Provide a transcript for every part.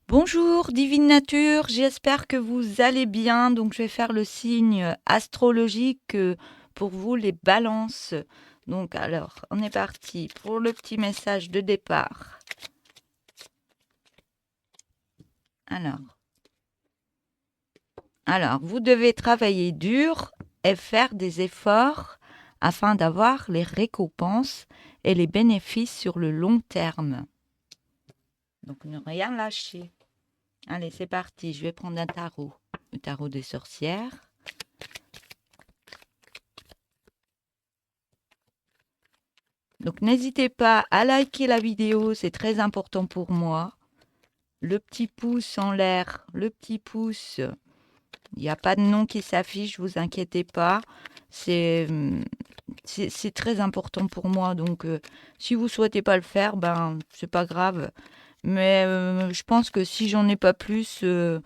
Bonjour Divine Nature, j'espère que vous allez bien. Donc je vais faire le signe astrologique pour vous les balances. Donc alors, on est parti pour le petit message de départ. Alors, vous devez travailler dur et faire des efforts afin d'avoir les récompenses et les bénéfices sur le long terme. Donc ne rien lâcher. Allez, c'est parti, je vais prendre un tarot. Le tarot des sorcières. Donc n'hésitez pas à liker la vidéo, c'est très important pour moi. Le petit pouce en l'air, le petit pouce. Il n'y a pas de nom qui s'affiche, vous inquiétez pas. C'est très important pour moi. Donc si vous souhaitez pas le faire, ben c'est pas grave. Mais je pense que si j'en ai pas plus, on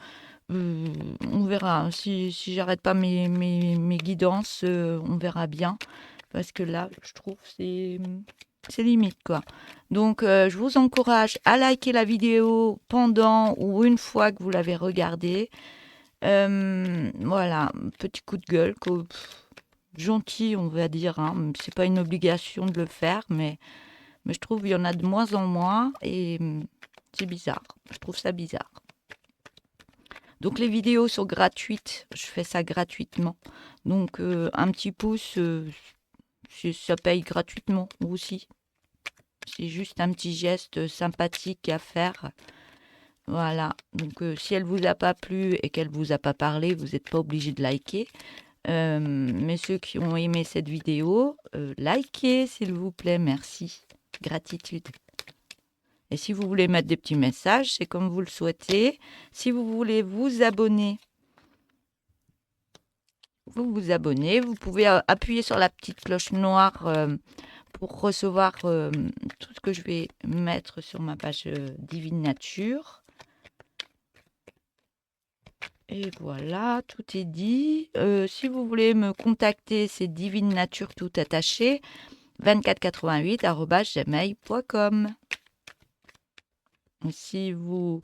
verra. Si j'arrête pas mes guidances, on verra bien. Parce que là, je trouve c'est limite quoi. Donc je vous encourage à liker la vidéo pendant ou une fois que vous l'avez regardée. Voilà, petit coup de gueule, gentil on va dire. Hein. C'est pas une obligation de le faire, mais je trouve qu'il y en a de moins en moins et c'est bizarre. Je trouve ça bizarre. Donc les vidéos sont gratuites, je fais ça gratuitement. Donc un petit pouce, ça paye gratuitement aussi. C'est juste un petit geste sympathique à faire. Voilà. Donc, si elle vous a pas plu et qu'elle vous a pas parlé, vous n'êtes pas obligé de liker. Mais ceux qui ont aimé cette vidéo, likez s'il vous plaît. Merci. Gratitude. Et si vous voulez mettre des petits messages, c'est comme vous le souhaitez. Si vous voulez vous abonner, vous vous abonnez. Vous pouvez appuyer sur la petite cloche noire pour recevoir tout ce que je vais mettre sur ma page Divine Nature. Et voilà, tout est dit. Si vous voulez me contacter, c'est divine nature tout attaché 2488@gmail.com. Si vous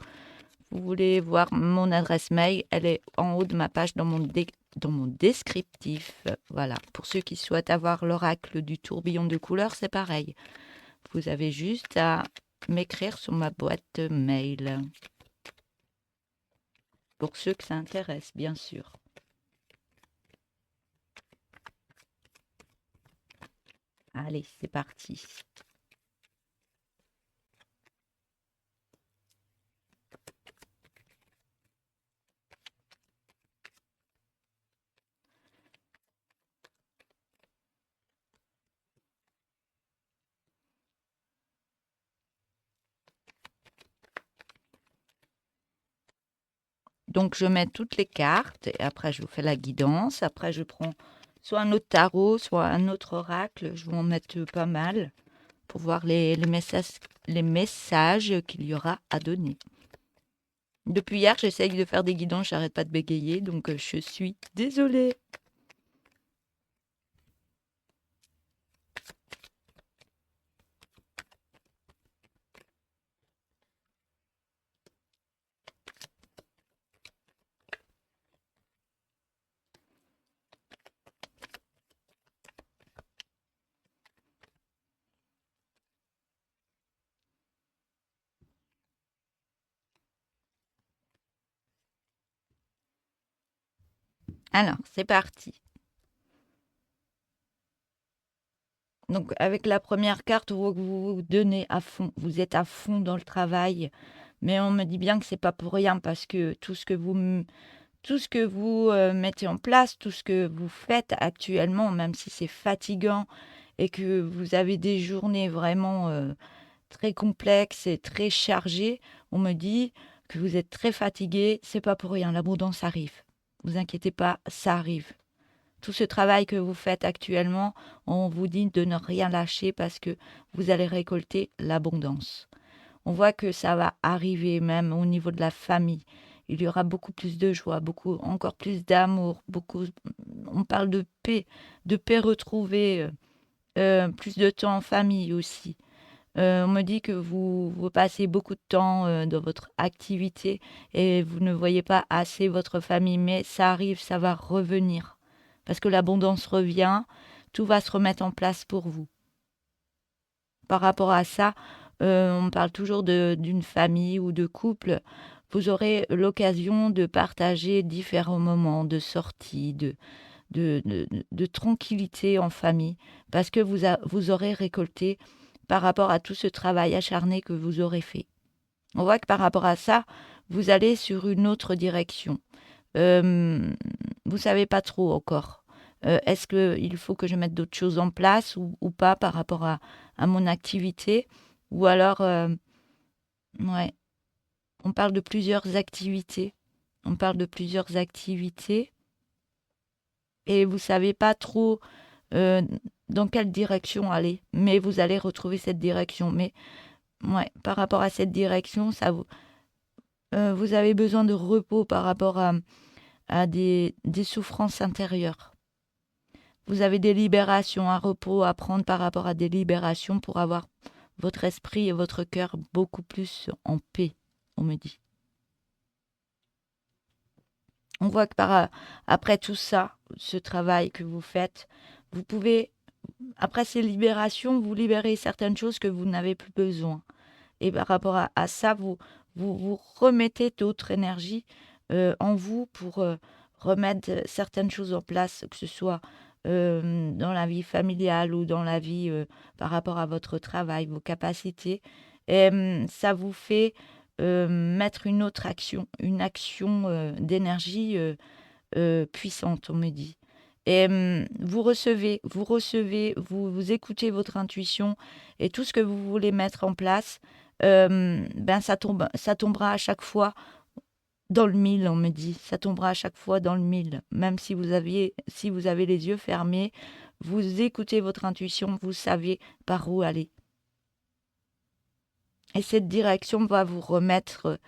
voulez voir mon adresse mail, elle est en haut de ma page dans mon descriptif. Voilà, pour ceux qui souhaitent avoir l'oracle du tourbillon de couleurs, c'est pareil. Vous avez juste à m'écrire sur ma boîte mail. Pour ceux que ça intéresse, bien sûr. Allez, c'est parti. Donc, je mets toutes les cartes et après, je vous fais la guidance. Après, je prends soit un autre tarot, soit un autre oracle. Je vais en mettre pas mal pour voir les messages qu'il y aura à donner. Depuis hier, j'essaye de faire des guidances, j'arrête pas de bégayer, donc je suis désolée. Alors, c'est parti. Donc, avec la première carte, vous vous donnez à fond. Vous êtes à fond dans le travail. Mais on me dit bien que c'est pas pour rien parce que tout ce que vous mettez en place, tout ce que vous faites actuellement, même si c'est fatigant et que vous avez des journées vraiment très complexes et très chargées, on me dit que vous êtes très fatigué. C'est pas pour rien. L'abondance arrive. Vous inquiétez pas, ça arrive. Tout ce travail que vous faites actuellement, on vous dit de ne rien lâcher parce que vous allez récolter l'abondance. On voit que ça va arriver même au niveau de la famille. Il y aura beaucoup plus de joie, encore plus d'amour, on parle de paix retrouvée, plus de temps en famille aussi. On me dit que vous passez beaucoup de temps dans votre activité et vous ne voyez pas assez votre famille, mais ça arrive, ça va revenir. Parce que l'abondance revient, tout va se remettre en place pour vous. Par rapport à ça, on parle toujours d'une famille ou de couple. Vous aurez l'occasion de partager différents moments de sortie, de tranquillité en famille, parce que vous aurez récolté par rapport à tout ce travail acharné que vous aurez fait. On voit que par rapport à ça, vous allez sur une autre direction. Vous savez pas trop encore. Est-ce qu'il faut que je mette d'autres choses en place ou pas par rapport à mon activité? Ou alors, ouais, on parle de plusieurs activités. On parle de plusieurs activités et vous savez pas trop euh, dans quelle direction aller, mais vous allez retrouver cette direction. Mais ouais, par rapport à cette direction, vous avez besoin de repos par rapport à des souffrances intérieures. Vous avez des libérations, un repos à prendre par rapport à des libérations pour avoir votre esprit et votre cœur beaucoup plus en paix, on me dit. On voit que après tout ça, ce travail que vous faites, vous pouvez, après ces libérations, vous libérez certaines choses que vous n'avez plus besoin. Et par rapport à ça, vous remettez d'autres énergies en vous pour remettre certaines choses en place, que ce soit dans la vie familiale ou dans la vie par rapport à votre travail, vos capacités. Et ça vous fait mettre une action d'énergie puissante, on me dit. Et vous écoutez votre intuition et tout ce que vous voulez mettre en place, ben ça tombera à chaque fois dans le mille, on me dit. Ça tombera à chaque fois dans le mille. Même si vous avez les yeux fermés, vous écoutez votre intuition, vous savez par où aller. Et cette direction va vous remettre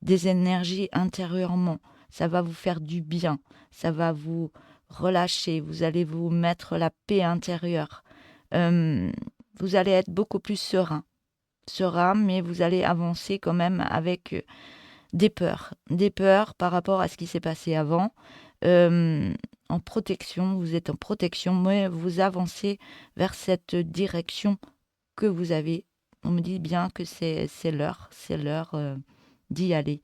des énergies intérieurement. Ça va vous faire du bien. Ça va vous relâcher. Vous allez vous mettre la paix intérieure. Vous allez être beaucoup plus serein. Serein, mais vous allez avancer quand même avec des peurs. Des peurs par rapport à ce qui s'est passé avant. En protection, vous êtes en protection, mais vous avancez vers cette direction que vous avez. On me dit bien que c'est l'heure d'y aller.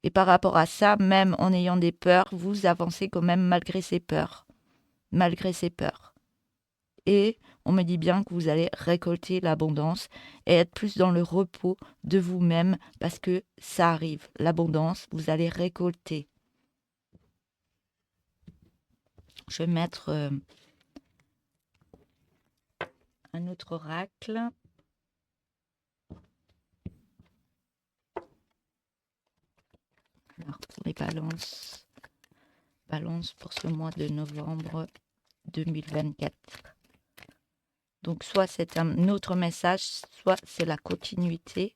Et par rapport à ça, même en ayant des peurs, vous avancez quand même malgré ces peurs. Malgré ces peurs. Et on me dit bien que vous allez récolter l'abondance et être plus dans le repos de vous-même parce que ça arrive. L'abondance, vous allez récolter. Je vais mettre un autre oracle. Alors, pour les balances. Balance pour ce mois de novembre 2024. Donc, soit c'est un autre message, soit c'est la continuité.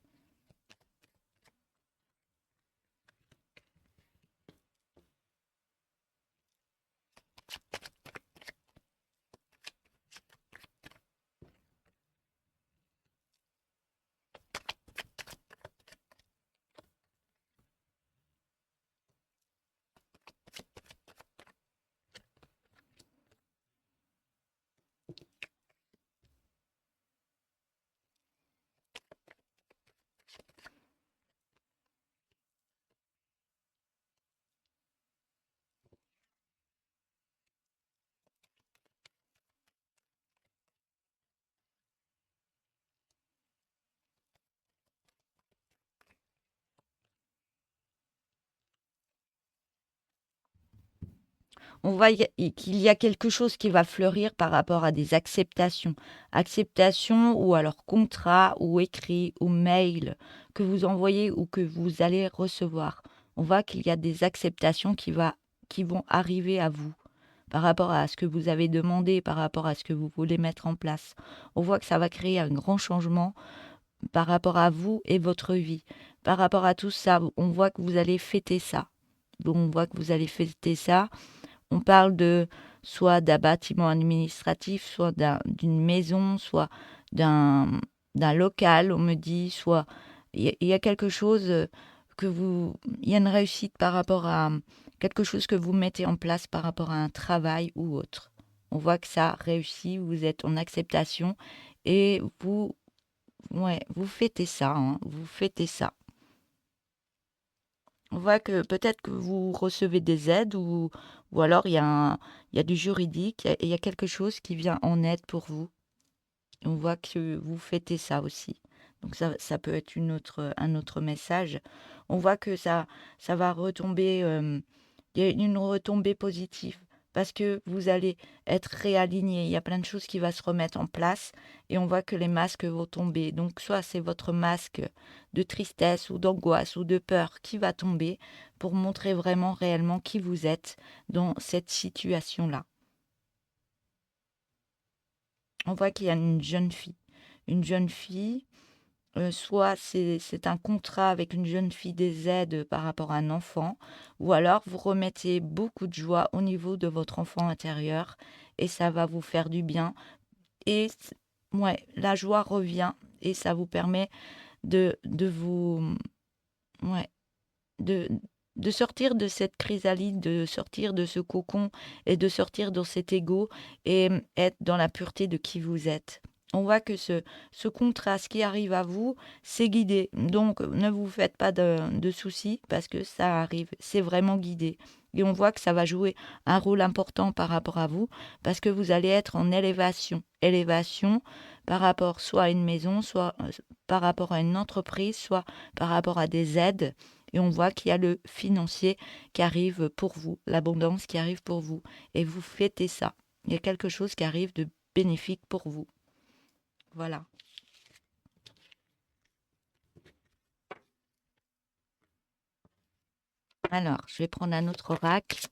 On voit qu'il y a quelque chose qui va fleurir par rapport à des acceptations. Acceptations ou alors contrats ou écrits ou mails que vous envoyez ou que vous allez recevoir. On voit qu'il y a des acceptations qui vont arriver à vous par rapport à ce que vous avez demandé, par rapport à ce que vous voulez mettre en place. On voit que ça va créer un grand changement par rapport à vous et votre vie. Par rapport à tout ça, on voit que vous allez fêter ça. Donc on voit que vous allez fêter ça. On parle de soit d'un bâtiment administratif, soit d'une maison, soit d'un d'un local, on me dit, soit il y a quelque chose il y a une réussite par rapport à quelque chose que vous mettez en place par rapport à un travail ou autre. On voit que ça réussit, vous êtes en acceptation et ouais, vous fêtez ça, hein, vous fêtez ça. On voit que peut-être que vous recevez des aides ou alors il y a du juridique, il y a quelque chose qui vient en aide pour vous. On voit que vous fêtez ça aussi. Donc ça peut être un autre message. On voit que ça va retomber, il y a une retombée positive parce que vous allez être réaligné. Il y a plein de choses qui vont se remettre en place et on voit que les masques vont tomber. Donc soit c'est votre masque de tristesse ou d'angoisse ou de peur qui va tomber pour montrer vraiment réellement qui vous êtes dans cette situation-là. On voit qu'il y a une jeune fille. Une jeune fille, soit c'est un contrat avec une jeune fille des aides par rapport à un enfant, ou alors vous remettez beaucoup de joie au niveau de votre enfant intérieur et ça va vous faire du bien. Et ouais, la joie revient et ça vous permet de vous, ouais, de, de sortir de cette chrysalide, de sortir de ce cocon et de sortir dans cet ego et être dans la pureté de qui vous êtes. On voit que ce contraste qui arrive à vous, c'est guidé. Donc, ne vous faites pas de soucis parce que ça arrive. C'est vraiment guidé. Et on voit que ça va jouer un rôle important par rapport à vous parce que vous allez être en élévation. Élévation par rapport soit à une maison, soit par rapport à une entreprise, soit par rapport à des aides. Et on voit qu'il y a le financier qui arrive pour vous, l'abondance qui arrive pour vous. Et vous fêtez ça. Il y a quelque chose qui arrive de bénéfique pour vous. Voilà. Alors, je vais prendre un autre oracle.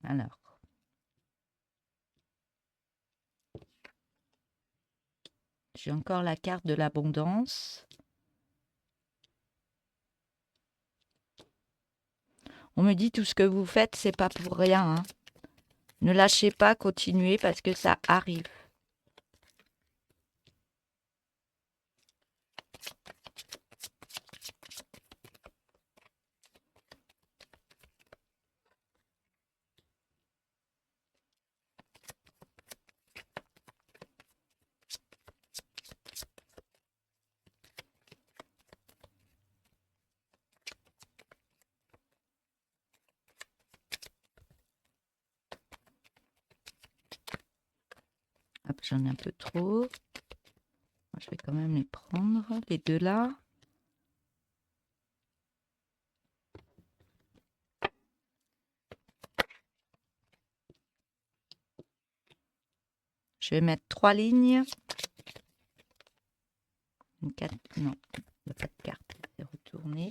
Alors, j'ai encore la carte de l'abondance. On me dit tout ce que vous faites, c'est pas pour rien, hein. Ne lâchez pas, continuez parce que ça arrive. Hop, j'en ai un peu trop. Je vais quand même les prendre, les deux là. Je vais mettre 3 lignes. Une carte, non, il n'y a pas de carte. Je vais retourner.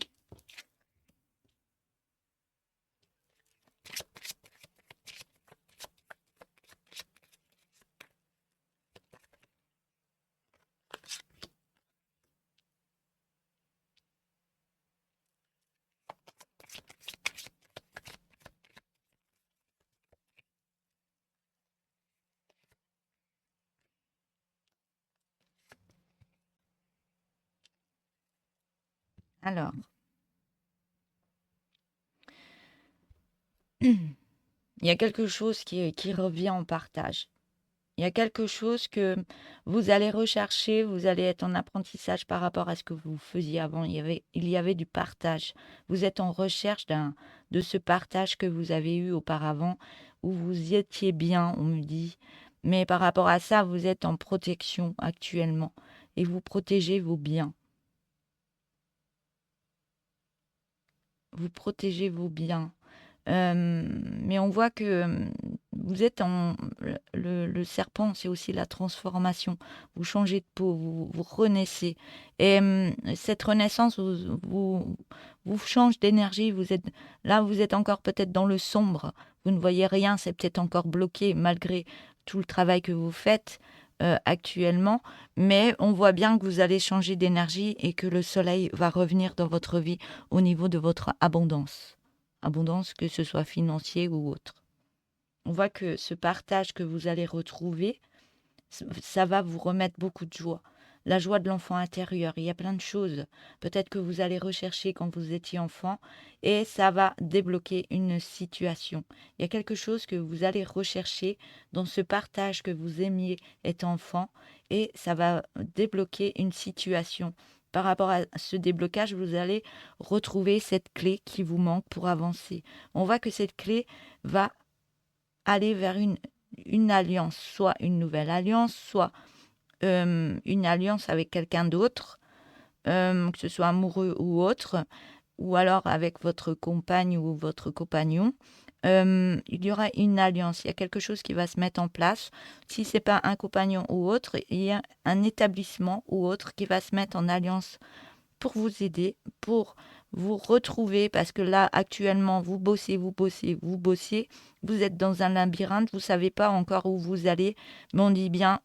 Alors, il y a quelque chose qui revient en partage. Il y a quelque chose que vous allez rechercher, vous allez être en apprentissage par rapport à ce que vous faisiez avant. Il y avait du partage. Vous êtes en recherche de ce partage que vous avez eu auparavant, où vous étiez bien, on me dit. Mais par rapport à ça, vous êtes en protection actuellement et vous protégez vos biens. vous protégez vos biens. Mais on voit que vous êtes en... Le serpent, c'est aussi la transformation. Vous changez de peau, vous renaissez. Et cette renaissance vous change d'énergie. Là, vous êtes encore peut-être dans le sombre. Vous ne voyez rien, c'est peut-être encore bloqué malgré tout le travail que vous faites actuellement. Mais on voit bien que vous allez changer d'énergie et que le soleil va revenir dans votre vie au niveau de votre abondance. Abondance, que ce soit financier ou autre. On voit que ce partage que vous allez retrouver, ça va vous remettre beaucoup de joie. La joie de l'enfant intérieur, il y a plein de choses. Peut-être que vous allez rechercher quand vous étiez enfant et ça va débloquer une situation. Il y a quelque chose que vous allez rechercher dans ce partage que vous aimiez étant enfant et ça va débloquer une situation. Par rapport à ce déblocage, vous allez retrouver cette clé qui vous manque pour avancer. On voit que cette clé va aller vers une alliance, soit une nouvelle alliance, soit une alliance avec quelqu'un d'autre, que ce soit amoureux ou autre, ou alors avec votre compagne ou votre compagnon. Il y aura une alliance, il y a quelque chose qui va se mettre en place. Si ce n'est pas un compagnon ou autre, il y a un établissement ou autre qui va se mettre en alliance pour vous aider, pour vous retrouver, parce que là, actuellement, vous bossez, vous bossez, vous bossez, vous êtes dans un labyrinthe, vous ne savez pas encore où vous allez, mais on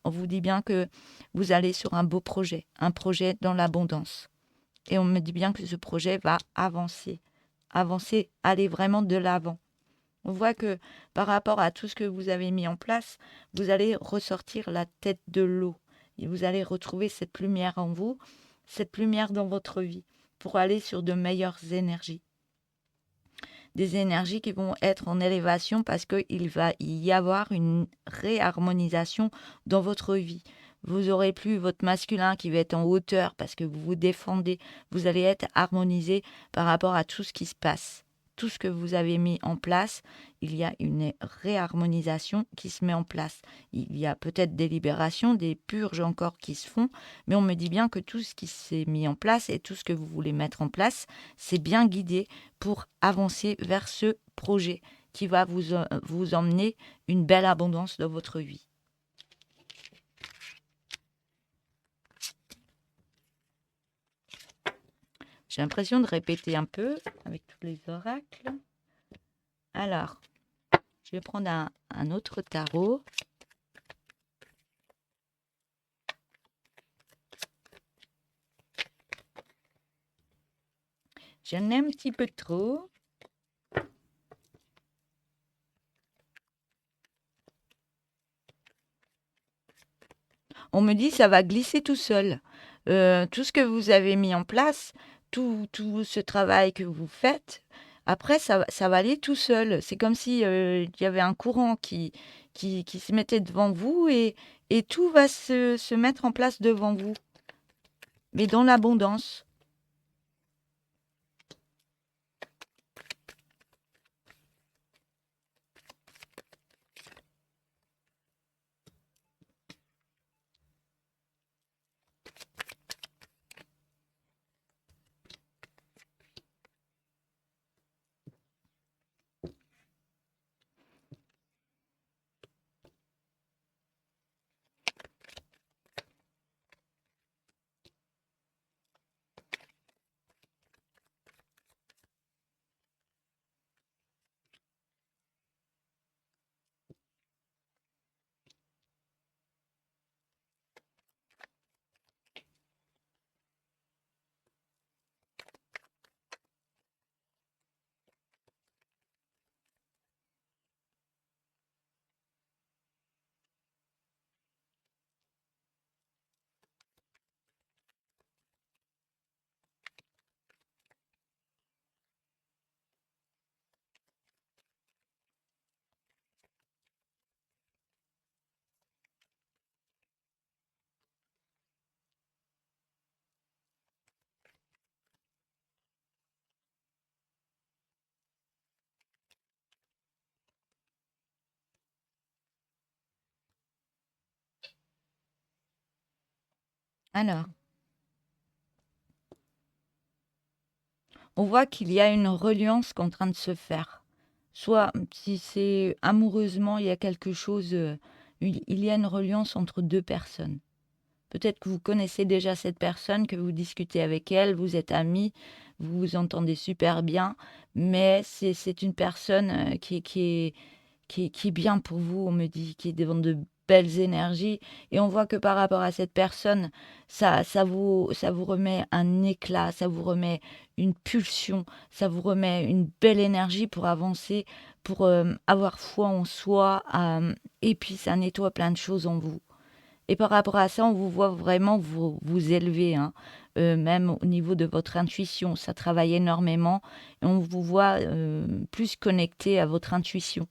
vous dit bien que vous allez sur un beau projet, un projet dans l'abondance. Et on me dit bien que ce projet va avancer, avancer, aller vraiment de l'avant. On voit que par rapport à tout ce que vous avez mis en place, vous allez ressortir la tête de l'eau. Et vous allez retrouver cette lumière en vous, cette lumière dans votre vie, pour aller sur de meilleures énergies. Des énergies qui vont être en élévation parce qu'il va y avoir une réharmonisation dans votre vie. Vous aurez plus votre masculin qui va être en hauteur parce que vous vous défendez. Vous allez être harmonisé par rapport à tout ce qui se passe. Tout ce que vous avez mis en place, il y a une réharmonisation qui se met en place. Il y a peut-être des libérations, des purges encore qui se font, mais on me dit bien que tout ce qui s'est mis en place et tout ce que vous voulez mettre en place, c'est bien guidé pour avancer vers ce projet qui va vous emmener une belle abondance dans votre vie. J'ai l'impression de répéter un peu avec tous les oracles. Alors, je vais prendre un autre tarot. J'en ai un petit peu trop. On me dit ça va glisser tout seul. Tout ce que vous avez mis en place, tout ce travail que vous faites, après, ça va aller tout seul. C'est comme si il y avait un courant qui se mettait devant vous et tout va se mettre en place devant vous, mais dans l'abondance. Alors, On voit qu'il y a une reliance qui est en train de se faire. Soit si c'est amoureusement, il y a quelque chose, il y a une reliance entre deux personnes. Peut-être que vous connaissez déjà cette personne, que vous discutez avec elle, vous êtes amis, vous vous entendez super bien, mais c'est une personne qui est bien pour vous, on me dit, qui est devant de belles énergies. Et on voit que par rapport à cette personne, ça vous remet un éclat, ça vous remet une pulsion, ça vous remet une belle énergie pour avancer, pour avoir foi en soi, et puis ça nettoie plein de choses en vous. Et par rapport à ça, on vous voit vraiment vous élever, hein. Même au niveau de votre intuition, ça travaille énormément. Et on vous voit plus connecté à votre intuition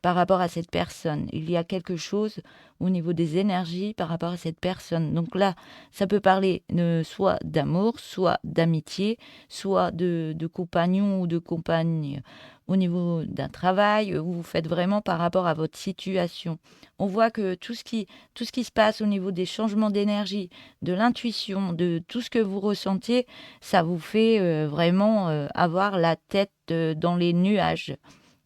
par rapport à cette personne. Il y a quelque chose au niveau des énergies par rapport à cette personne. Donc là, ça peut parler soit d'amour, soit d'amitié, soit de compagnon ou de compagne au niveau d'un travail, où vous faites vraiment par rapport à votre situation. On voit que tout ce qui se passe au niveau des changements d'énergie, de l'intuition, de tout ce que vous ressentez, ça vous fait vraiment avoir la tête dans les nuages.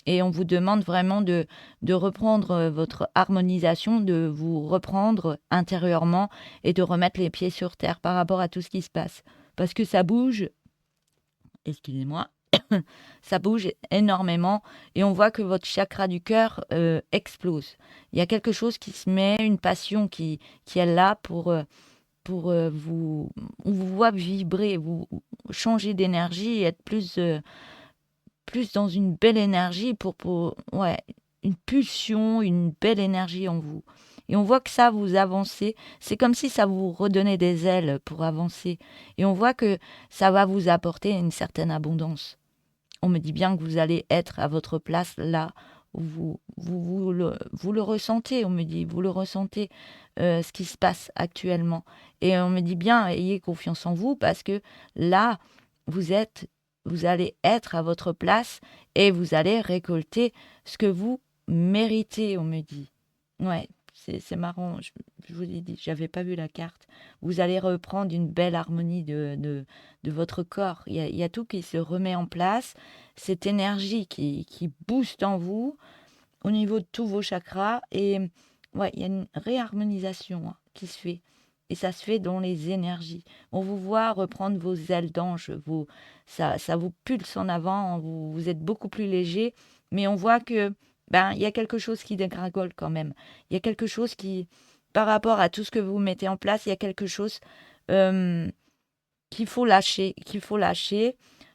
Et on vous demande vraiment de reprendre votre harmonisation, de vous reprendre intérieurement et de remettre les pieds sur terre par rapport à tout ce qui se passe. Parce que ça bouge, excusez-moi, ça bouge énormément et on voit que votre chakra du cœur explose. Il y a quelque chose qui se met, une passion qui est là pour vous... On vous voit vibrer, vous changer d'énergie et être plus dans une belle énergie ouais, une pulsion, une belle énergie en vous. Et on voit que ça, vous avancez. C'est comme si ça vous redonnait des ailes pour avancer. Et on voit que ça va vous apporter une certaine abondance. On me dit bien que vous allez être à votre place là où vous le ressentez. On me dit, vous le ressentez, ce qui se passe actuellement. Et on me dit bien, ayez confiance en vous parce que là, vous êtes, vous allez être à votre place et vous allez récolter ce que vous méritez, on me dit. Ouais, c'est marrant. Je vous ai dit, j'avais pas vu la carte. Vous allez reprendre une belle harmonie de votre corps. Il y a tout qui se remet en place. Cette énergie qui booste en vous au niveau de tous vos chakras. Et ouais, il y a une réharmonisation qui se fait. Et ça se fait dans les énergies. On vous voit reprendre vos ailes d'ange. Ça vous pulse en avant. Vous êtes beaucoup plus léger. Mais on voit que il y a quelque chose qui dégringole quand même. Il y a quelque chose qui, par rapport à tout ce que vous mettez en place, il y a quelque chose euh, qu'il faut lâcher.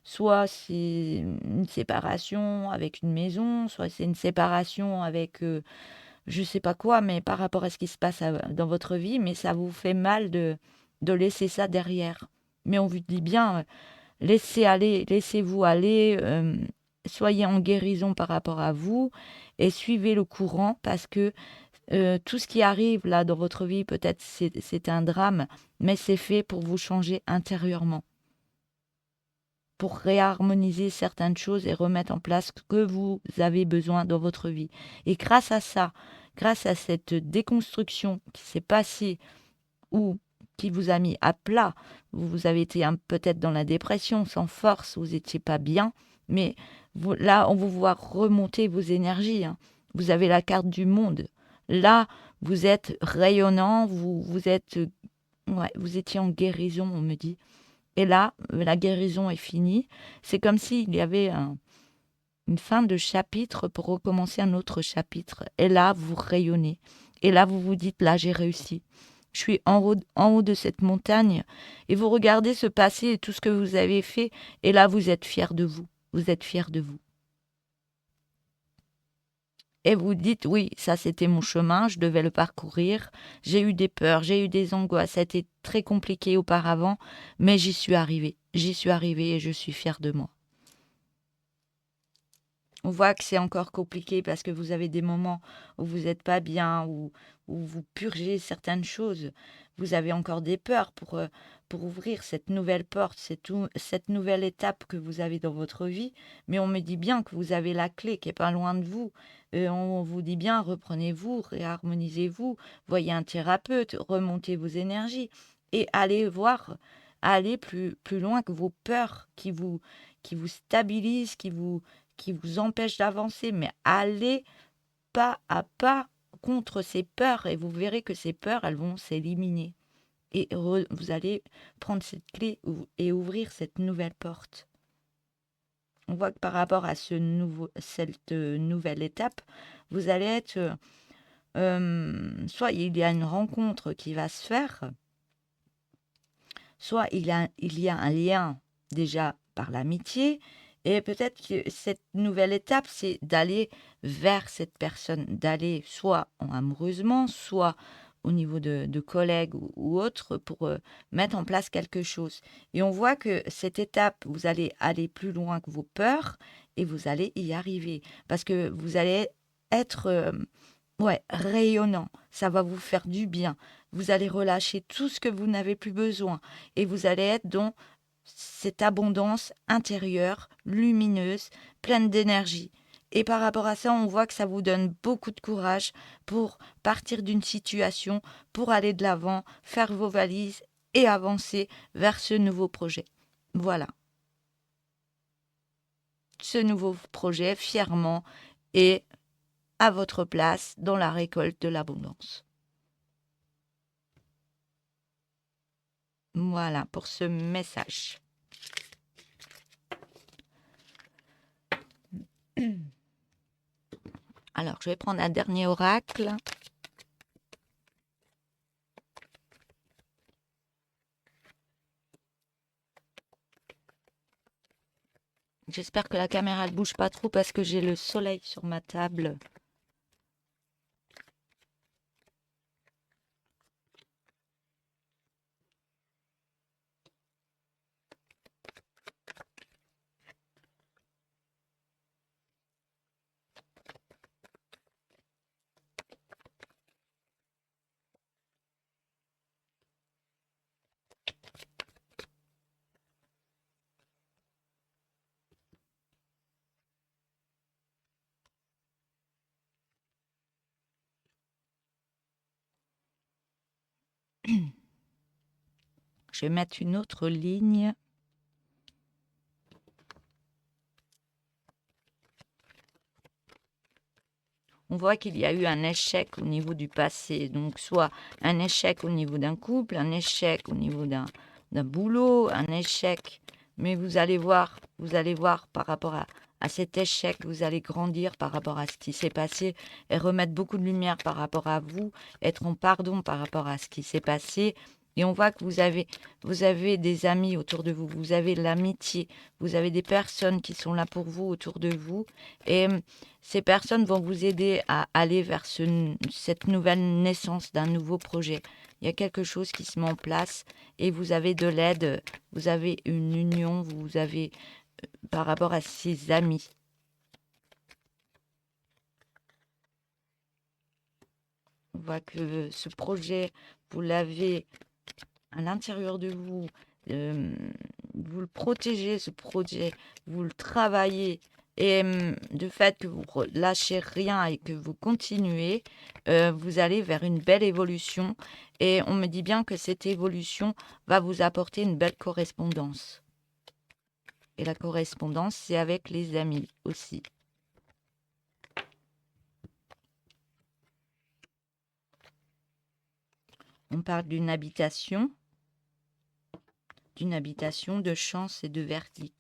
Soit c'est une séparation avec une maison, soit c'est une séparation avec je sais pas quoi, mais par rapport à ce qui se passe dans votre vie, mais ça vous fait mal de laisser ça derrière. Mais on vous dit bien, laissez aller, laissez-vous aller, soyez en guérison par rapport à vous et suivez le courant parce que tout ce qui arrive là dans votre vie, peut-être c'est un drame, mais c'est fait pour vous changer intérieurement, pour réharmoniser certaines choses et remettre en place ce que vous avez besoin dans votre vie. Et grâce à ça, grâce à cette déconstruction qui s'est passée ou qui vous a mis à plat, vous avez été peut-être dans la dépression, sans force, vous n'étiez pas bien, mais là, on vous voit remonter vos énergies, hein. Vous avez la carte du monde. Là, vous êtes rayonnant, vous êtes, ouais, vous étiez en guérison, on me dit. Et là, la guérison est finie. C'est comme s'il y avait une fin de chapitre pour recommencer un autre chapitre. Et là, vous rayonnez. Et là, vous vous dites, là, j'ai réussi. Je suis en haut de cette montagne. Et vous regardez ce passé et tout ce que vous avez fait. Et là, vous êtes fier de vous. Vous êtes fier de vous. Et vous dites, oui, ça c'était mon chemin, je devais le parcourir. J'ai eu des peurs, j'ai eu des angoisses, ça a été très compliqué auparavant, mais j'y suis arrivée. J'y suis arrivée et je suis fière de moi. On voit que c'est encore compliqué parce que vous avez des moments où vous n'êtes pas bien, où vous purgez certaines choses. Vous avez encore des peurs pour ouvrir cette nouvelle porte, cette nouvelle étape que vous avez dans votre vie. Mais on me dit bien que vous avez la clé qui est pas loin de vous. On vous dit bien, reprenez-vous, réharmonisez-vous, voyez un thérapeute, remontez vos énergies et allez voir. à aller plus loin que vos peurs qui vous stabilisent, qui vous empêchent d'avancer, mais allez pas à pas contre ces peurs et vous verrez que ces peurs, elles vont s'éliminer. Et vous allez prendre cette clé et ouvrir cette nouvelle porte. On voit que par rapport à cette nouvelle étape, vous allez être... soit il y a une rencontre qui va se faire, soit il y a un lien déjà par l'amitié, et peut-être que cette nouvelle étape, c'est d'aller vers cette personne, d'aller soit amoureusement, soit au niveau de collègues ou autres, pour mettre en place quelque chose. Et on voit que cette étape, vous allez aller plus loin que vos peurs et vous allez y arriver. Parce que vous allez être rayonnant. Ça va vous faire du bien. Vous allez relâcher tout ce que vous n'avez plus besoin. Et vous allez être dans cette abondance intérieure, lumineuse, pleine d'énergie. Et par rapport à ça, on voit que ça vous donne beaucoup de courage pour partir d'une situation, pour aller de l'avant, faire vos valises et avancer vers ce nouveau projet. Voilà. Ce nouveau projet, fièrement, et à votre place dans la récolte de l'abondance. Voilà pour ce message. Alors, je vais prendre un dernier oracle. J'espère que la caméra ne bouge pas trop parce que j'ai le soleil sur ma table. Je vais mettre une autre ligne. On voit qu'il y a eu un échec au niveau du passé. Donc, soit un échec au niveau d'un couple, un échec au niveau d'un boulot, un échec. Mais vous allez voir par rapport à cet échec, vous allez grandir par rapport à ce qui s'est passé et remettre beaucoup de lumière par rapport à vous, être en pardon par rapport à ce qui s'est passé. Et on voit que vous avez des amis autour de vous, vous avez l'amitié, vous avez des personnes qui sont là pour vous, autour de vous. Et ces personnes vont vous aider à aller vers cette nouvelle naissance d'un nouveau projet. Il y a quelque chose qui se met en place et vous avez de l'aide, vous avez une union, vous avez par rapport à ses amis. On voit que ce projet, vous l'avez à l'intérieur de vous, vous le protégez, ce projet, vous le travaillez. Et de fait que vous ne lâchez rien et que vous continuez, vous allez vers une belle évolution. Et on me dit bien que cette évolution va vous apporter une belle correspondance. Et la correspondance, c'est avec les amis aussi. On parle d'une habitation de chance et de verdict.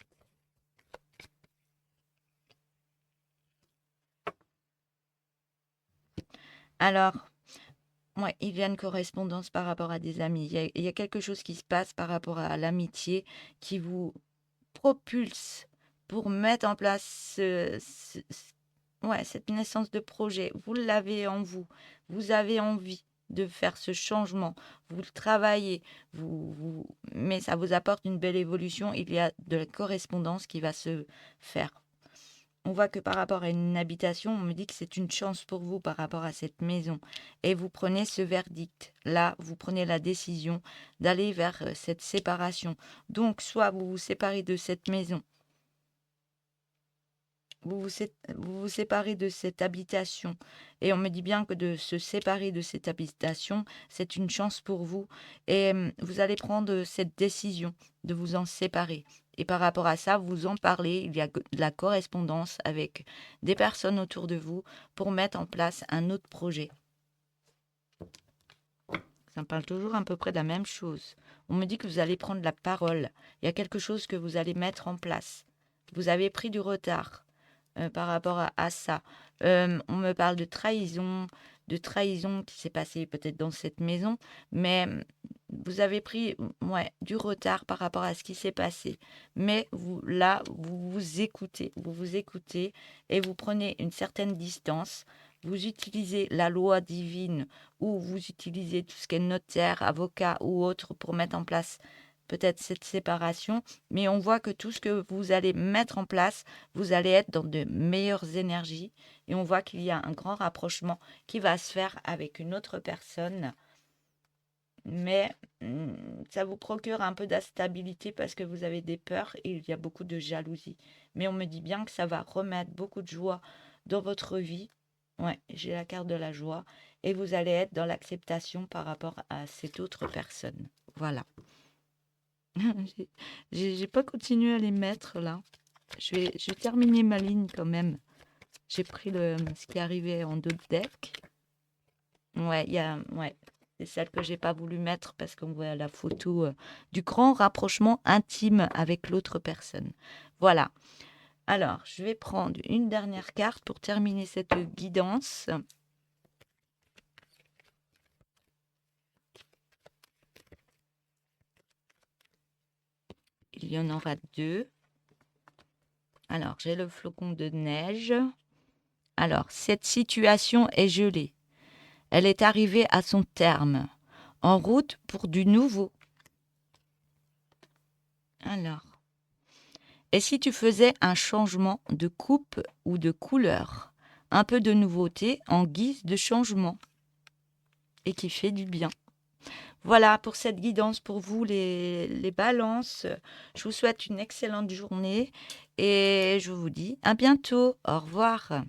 Alors, ouais, il y a une correspondance par rapport à des amis. Il y a quelque chose qui se passe par rapport à l'amitié qui vous propulse pour mettre en place cette naissance de projet. Vous l'avez en vous. Vous avez envie de faire ce changement. Vous le travaillez. Mais ça vous apporte une belle évolution. Il y a de la correspondance qui va se faire. On voit que par rapport à une habitation, on me dit que c'est une chance pour vous par rapport à cette maison. Et vous prenez ce verdict. Là, vous prenez la décision d'aller vers cette séparation. Donc, soit vous vous séparez de cette maison vous séparez de cette habitation. Et on me dit bien que de se séparer de cette habitation, c'est une chance pour vous. Et vous allez prendre cette décision de vous en séparer. Et par rapport à ça, vous en parlez. Il y a de la correspondance avec des personnes autour de vous pour mettre en place un autre projet. Ça me parle toujours à peu près de la même chose. On me dit que vous allez prendre la parole. Il y a quelque chose que vous allez mettre en place. Vous avez pris du retard par rapport à ça. On me parle de trahison qui s'est passée peut-être dans cette maison, mais vous avez pris ouais, du retard par rapport à ce qui s'est passé. Mais vous, là, vous vous écoutez et vous prenez une certaine distance. Vous utilisez la loi divine ou vous utilisez tout ce qui est notaire, avocat ou autre pour mettre en place peut-être cette séparation, mais on voit que tout ce que vous allez mettre en place, vous allez être dans de meilleures énergies et on voit qu'il y a un grand rapprochement qui va se faire avec une autre personne, mais ça vous procure un peu d'instabilité parce que vous avez des peurs et il y a beaucoup de jalousie. Mais on me dit bien que ça va remettre beaucoup de joie dans votre vie. Ouais, j'ai la carte de la joie et vous allez être dans l'acceptation par rapport à cette autre personne. Voilà. J'ai pas continué à les mettre là. Je vais terminer ma ligne quand même. J'ai pris ce qui arrivait en d'autres decks. Ouais, ouais. C'est celle que j'ai pas voulu mettre parce qu'on voit la photo du grand rapprochement intime avec l'autre personne. Voilà. Alors, je vais prendre une dernière carte pour terminer cette guidance. Il y en aura deux. Alors, j'ai le flocon de neige. Alors, cette situation est gelée. Elle est arrivée à son terme, en route pour du nouveau. Alors, et si tu faisais un changement de coupe ou de couleur, un peu de nouveauté en guise de changement, et qui fait du bien. Voilà pour cette guidance pour vous les balances. Je vous souhaite une excellente journée et je vous dis à bientôt. Au revoir.